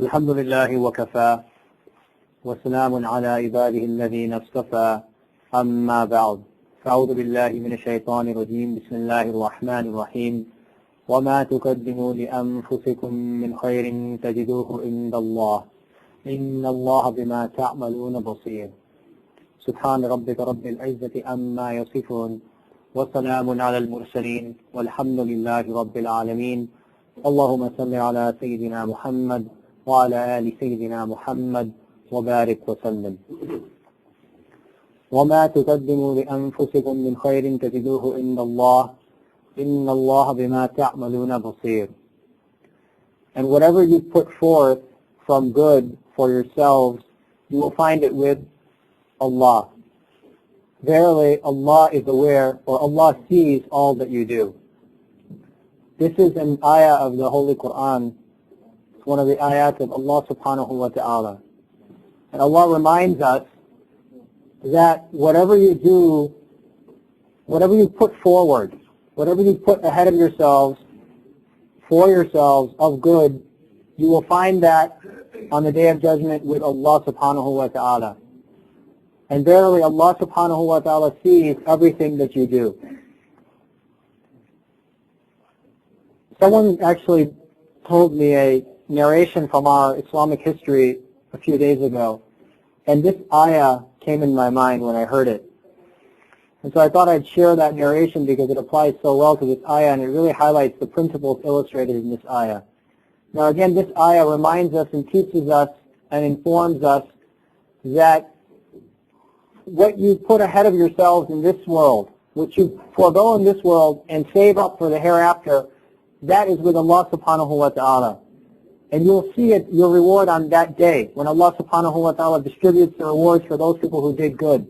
الحمد لله وكفى وسلام على عباده الذين اصطفى أما بعد فأعوذ بالله من الشيطان الرجيم بسم الله الرحمن الرحيم وما تقدموا لأنفسكم من خير تجدوه عند الله إن الله بما تعملون بصير سبحان ربك رب العزة عما يصفون وسلام على المرسلين والحمد لله رب العالمين اللهم صل على سيدنا محمد وعلى آل سيدنا محمد وبارك وسلم وما تقدموا لأنفسكم من خير تجدوه عند الله إن الله بما تعملون بصير. And whatever you put forth from good for yourselves, you will find it with Allah. Verily, Allah is aware, or Allah sees all that you do. This is an ayah of the Holy Quran. It's one of the ayat of Allah subhanahu wa ta'ala. And Allah reminds us that whatever you do, whatever you put forward, whatever you put ahead of yourselves, for yourselves of good, you will find that on the Day of Judgment with Allah subhanahu wa ta'ala. And verily Allah subhanahu wa ta'ala sees everything that you do. Someone actually told me a narration from our Islamic history a few days ago, and this ayah came in my mind when I heard it. And so I thought I'd share that narration because it applies so well to this ayah, and it really highlights the principles illustrated in this ayah. Now again, this ayah reminds us and teaches us and informs us that what you put ahead of yourselves in this world, what you forego in this world and save up for the hereafter, that is with Allah subhanahu wa ta'ala. And you'll see it, your reward on that day, when Allah subhanahu wa ta'ala distributes the rewards for those people who did good.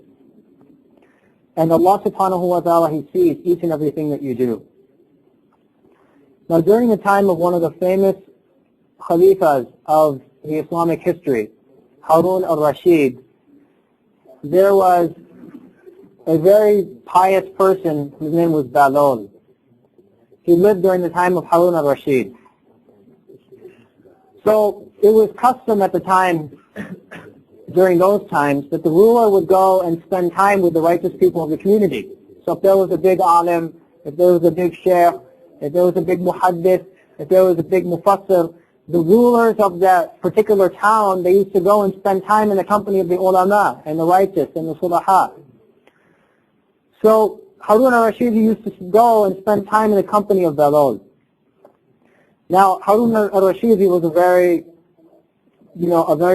And Allah subhanahu wa ta'ala, He sees each and everything that you do. Now during the time of one of the famous Khalifas of the Islamic history, Harun al-Rashid, there was a very pious person whose name was Balol. He lived during the time of Harun al-Rashid. So it was custom at the time, during those times, that the ruler would go and spend time with the righteous people of the community. So if there was a big alim, if there was a big sheikh, if there was a big muhaddith, if there was a big mufassir, the rulers of that particular town, they used to go and spend time in the company of the ulama and the righteous and the sulaha. So Harun al-Rashid used to go and spend time in the company of Balol. Now Harun al-Rashid, he was a very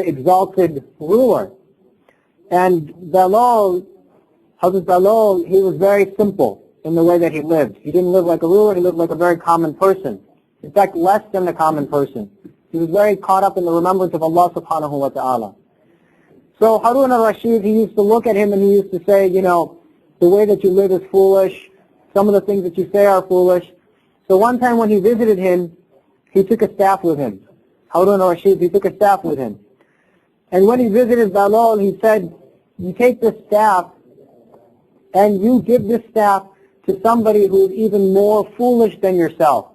exalted ruler. And Balol, Hazrat Balol, he was very simple in the way that he lived. He didn't live like a ruler, he lived like a very common person. In fact, less than the common person. He was very caught up in the remembrance of Allah subhanahu wa ta'ala. So Harun al-Rashid, he used to look at him and he used to say, the way that you live is foolish. Some of the things that you say are foolish. So one time when he visited him, he took a staff with him. Harun al-Rashid, he took a staff with him. And when he visited Balol, he said, you take this staff and you give this staff to somebody who is even more foolish than yourself.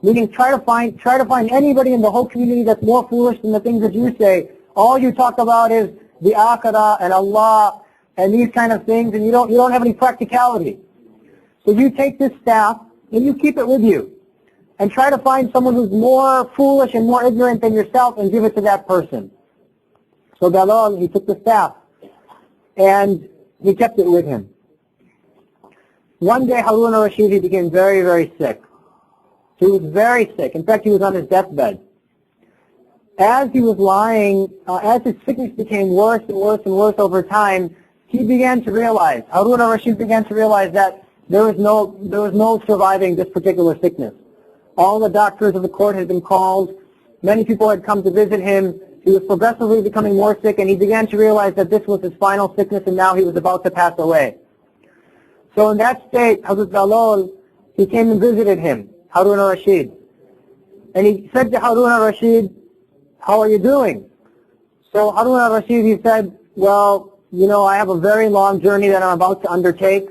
Meaning try to find anybody in the whole community that's more foolish than the things that you say. All you talk about is the akhirah and Allah and these kind of things, and you don't have any practicality. So you take this staff and you keep it with you. And try to find someone who's more foolish and more ignorant than yourself and give it to that person. So Balal, he took the staff and he kept it with him. One day Harun al-Rashid, he became very, very sick. He was very sick. In fact, he was on his deathbed. As he was lying, as his sickness became worse and worse and worse over time, Harun al-Rashid began to realize that there was no surviving this particular sickness. All the doctors of the court had been called. Many people had come to visit him. He was progressively becoming more sick, and he began to realize that this was his final sickness, and now he was about to pass away. So in that state, Hazrat Balol, he came and visited him, Harun al-Rashid. And he said to Harun al-Rashid, how are you doing? So Harun al-Rashid, he said, well, I have a very long journey that I'm about to undertake.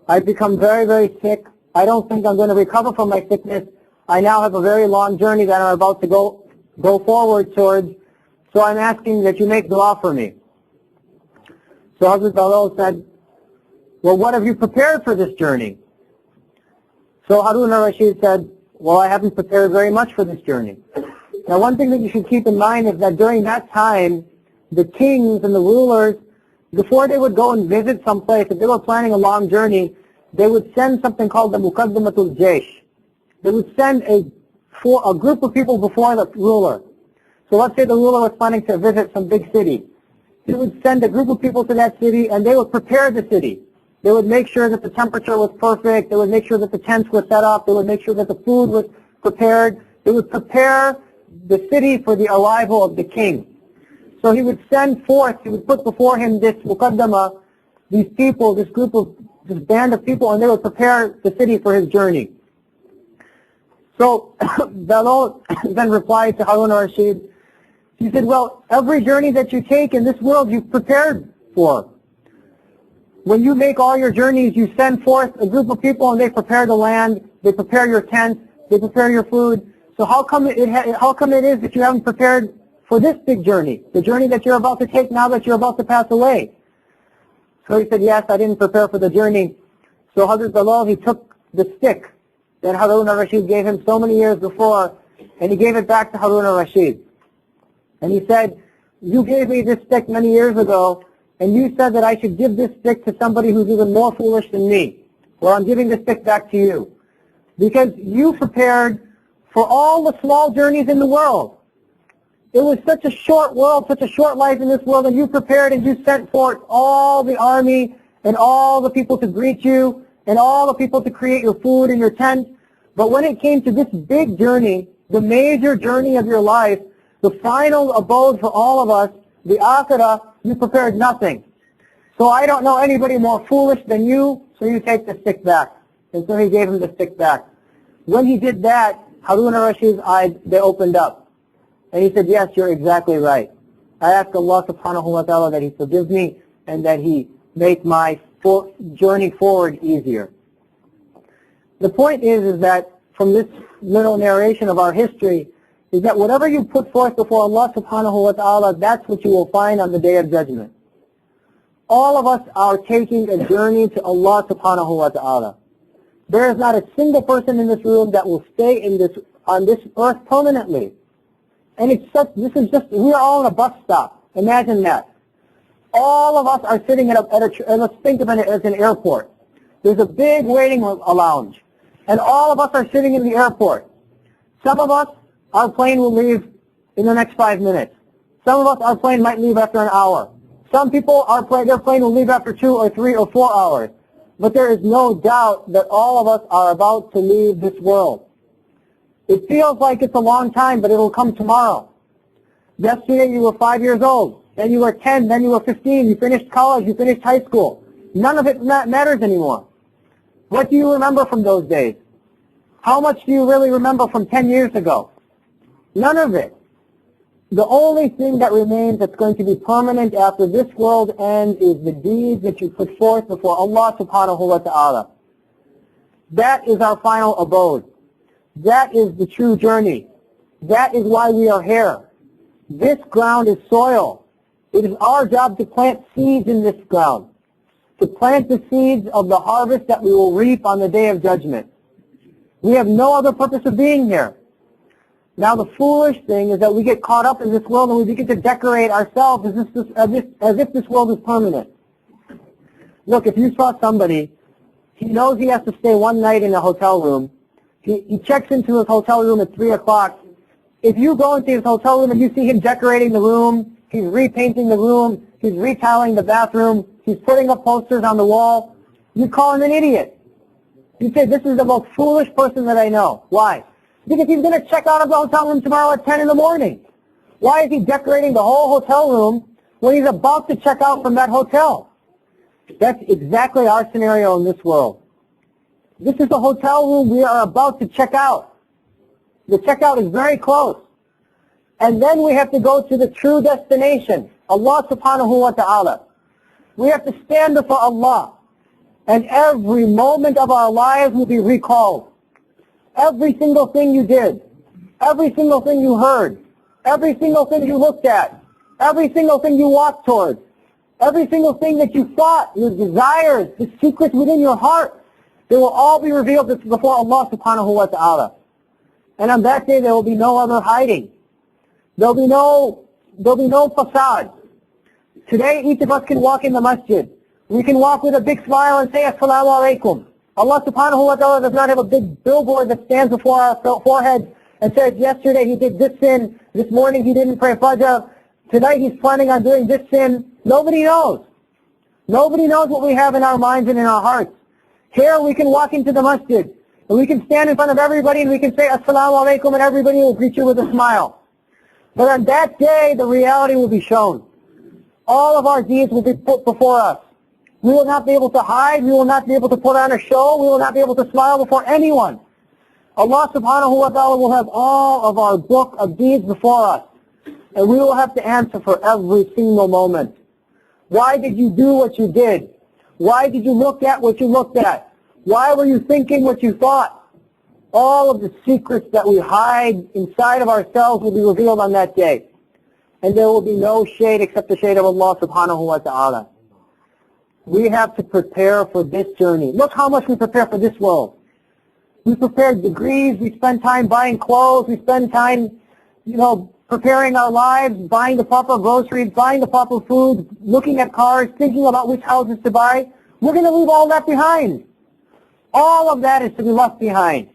I've become very, very sick. I don't think I'm going to recover from my sickness. I now have a very long journey that I'm about to go go forward towards, so I'm asking that you make dua for me. So Hazrat Bilal said, well, what have you prepared for this journey? So Harun al-Rashid said, well, I haven't prepared very much for this journey. Now, one thing that you should keep in mind is that during that time, the kings and the rulers, before they would go and visit someplace, if they were planning a long journey, they would send something called the Muqaddamatul Jaysh. They would send a group of people before the ruler. So let's say the ruler was planning to visit some big city. He would send a group of people to that city, and they would prepare the city. They would make sure that the temperature was perfect. They would make sure that the tents were set up. They would make sure that the food was prepared. They would prepare the city for the arrival of the king. So he would send forth, he would put before him this muqaddama, these people, this band of people, and they would prepare the city for his journey. So Bilal then replied to Harun al-Rashid. He said, well, every journey that you take in this world you've prepared for. When you make all your journeys, you send forth a group of people and they prepare the land, they prepare your tent, they prepare your food. So how come it is that you haven't prepared for this big journey, the journey that you're about to take now that you're about to pass away? So he said, yes, I didn't prepare for the journey. So Hazrat Bilal, he took the stick that Harun al-Rashid gave him so many years before, and he gave it back to Harun al-Rashid. And he said, you gave me this stick many years ago, and you said that I should give this stick to somebody who's even more foolish than me. Well, I'm giving this stick back to you. Because you prepared for all the small journeys in the world. It was such a short world, such a short life in this world, and you prepared and you sent forth all the army and all the people to greet you and all the people to create your food and your tent. But when it came to this big journey, the major journey of your life, the final abode for all of us, the akhirah, you prepared nothing. So I don't know anybody more foolish than you, so you take the stick back. And so he gave him the stick back. When he did that, Harun al-Rashid's eyes, they opened up. And he said, yes, you're exactly right. I ask Allah subhanahu wa ta'ala that He forgives me and that He make my journey forward easier. The point is that from this little narration of our history, is that whatever you put forth before Allah subhanahu wa ta'ala, that's what you will find on the Day of Judgment. All of us are taking a journey to Allah subhanahu wa ta'ala. There is not a single person in this room that will stay on this earth permanently. And we are all in a bus stop. Imagine that. All of us are sitting let's think of it as an airport. There's a big waiting lounge. And all of us are sitting in the airport. Some of us, our plane will leave in the next 5 minutes. Some of us, our plane might leave after an hour. Some people, their plane will leave after 2 or 3 or 4 hours. But there is no doubt that all of us are about to leave this world. It feels like it's a long time, but it will come tomorrow. Yesterday you were 5 years old, then you were 10, then you were 15, you finished college, you finished high school. None of it matters anymore. What do you remember from those days? How much do you really remember from 10 years ago? None of it. The only thing that remains that's going to be permanent after this world ends is the deeds that you put forth before Allah subhanahu wa ta'ala. That is our final abode. That is the true journey. That is why we are here. This ground is soil. It is our job to plant seeds in this ground, to plant the seeds of the harvest that we will reap on the Day of Judgment. We have no other purpose of being here. Now the foolish thing is that we get caught up in this world and we begin to decorate ourselves as if this world is permanent. Look, if you saw somebody, he knows he has to stay one night in a hotel room. He checks into his hotel room at 3 o'clock. If you go into his hotel room and you see him decorating the room, he's repainting the room, he's retiling the bathroom, he's putting up posters on the wall, you call him an idiot. You say, this is the most foolish person that I know. Why? Because he's going to check out of the hotel room tomorrow at 10 in the morning. Why is he decorating the whole hotel room when he's about to check out from that hotel? That's exactly our scenario in this world. This is the hotel room we are about to check out. The checkout is very close. And then we have to go to the true destination, Allah subhanahu wa ta'ala. We have to stand before Allah. And every moment of our lives will be recalled. Every single thing you did, every single thing you heard, every single thing you looked at, every single thing you walked towards, every single thing that you thought, your desires, the secrets within your heart, they will all be revealed before Allah subhanahu wa ta'ala. And on that day there will be no other hiding. There'll be no facade. Today each of us can walk in the masjid. We can walk with a big smile and say Assalamu alaikum. Allah subhanahu wa ta'ala does not have a big billboard that stands before our foreheads and says, yesterday he did this sin, this morning he didn't pray Fajr, tonight he's planning on doing this sin. Nobody knows. Nobody knows what we have in our minds and in our hearts. Here we can walk into the masjid and we can stand in front of everybody and we can say Assalamu alaikum and everybody will greet you with a smile. But on that day the reality will be shown. All of our deeds will be put before us. We will not be able to hide. We will not be able to put on a show. We will not be able to smile before anyone. Allah subhanahu wa ta'ala will have all of our book of deeds before us. And we will have to answer for every single moment. Why did you do what you did? Why did you look at what you looked at? Why were you thinking what you thought? All of the secrets that we hide inside of ourselves will be revealed on that day. And there will be no shade except the shade of Allah subhanahu wa ta'ala. We have to prepare for this journey. Look how much we prepare for this world. We prepare degrees, we spend time buying clothes, we spend time, preparing our lives, buying the proper groceries, buying the proper food, looking at cars, thinking about which houses to buy. We're going to leave all that behind. All of that is to be left behind.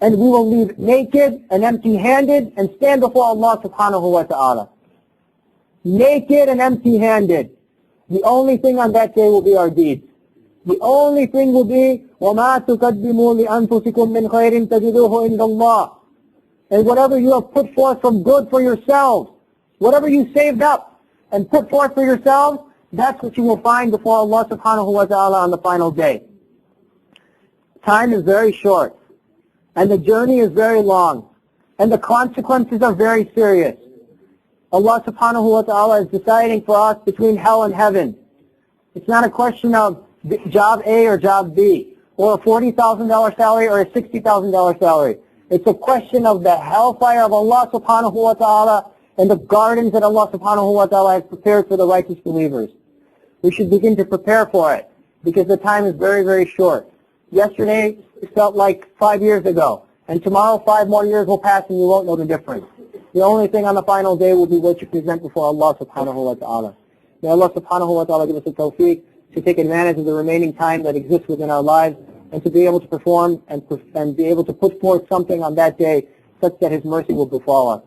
And we will leave naked and empty-handed and stand before Allah subhanahu wa ta'ala. Naked and empty-handed. The only thing on that day will be our deeds. The only thing will be وَمَا تُقَدِّمُوا لِأَنفُسِكُم مِّنْ خَيْرٍ تَجِدُوهُ عِندَ اللَّهِ. And whatever you have put forth from good for yourselves, whatever you saved up and put forth for yourselves, that's what you will find before Allah subhanahu wa ta'ala on the final day. Time is very short, and the journey is very long, and the consequences are very serious. Allah subhanahu wa ta'ala is deciding for us between hell and heaven. It's not a question of job A or job B, or a $40,000 salary or a $60,000 salary. It's a question of the hellfire of Allah subhanahu wa ta'ala and the gardens that Allah subhanahu wa ta'ala has prepared for the righteous believers. We should begin to prepare for it because the time is very, very short. Yesterday it felt like 5 years ago, and tomorrow 5 more years will pass and you won't know the difference. The only thing on the final day will be what you present before Allah subhanahu wa ta'ala. May Allah subhanahu wa ta'ala give us the tawfiq to take advantage of the remaining time that exists within our lives and to be able to perform and be able to put forth something on that day such that His mercy will befall us.